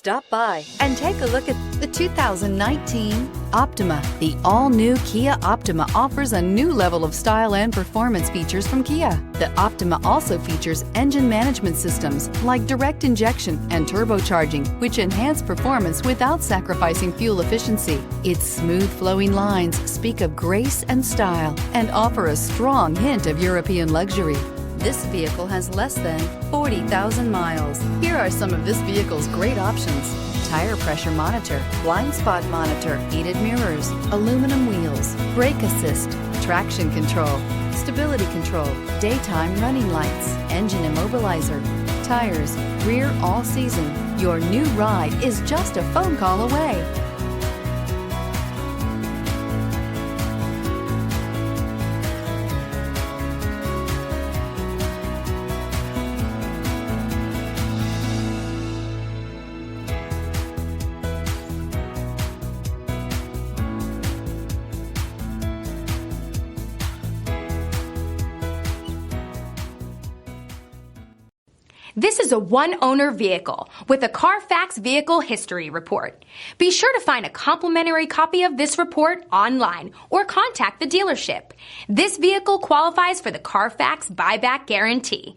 Stop by and take a look at the 2019 Optima. The all-new Kia Optima offers a new level of style and performance features from Kia. The Optima also features engine management systems like direct injection and turbocharging, which enhance performance without sacrificing fuel efficiency. Its smooth flowing lines speak of grace and style and offer a strong hint of European luxury. This vehicle has less than 40,000 miles. Here are some of this vehicle's great options: tire pressure monitor, blind spot monitor, heated mirrors, aluminum wheels, brake assist, traction control, stability control, daytime running lights, engine immobilizer, tires, rear all season. Your new ride is just a phone call away. This is a one-owner vehicle with a CARFAX Vehicle History Report. Be sure to find a complimentary copy of this report online or contact the dealership. This vehicle qualifies for the CARFAX Buyback Guarantee.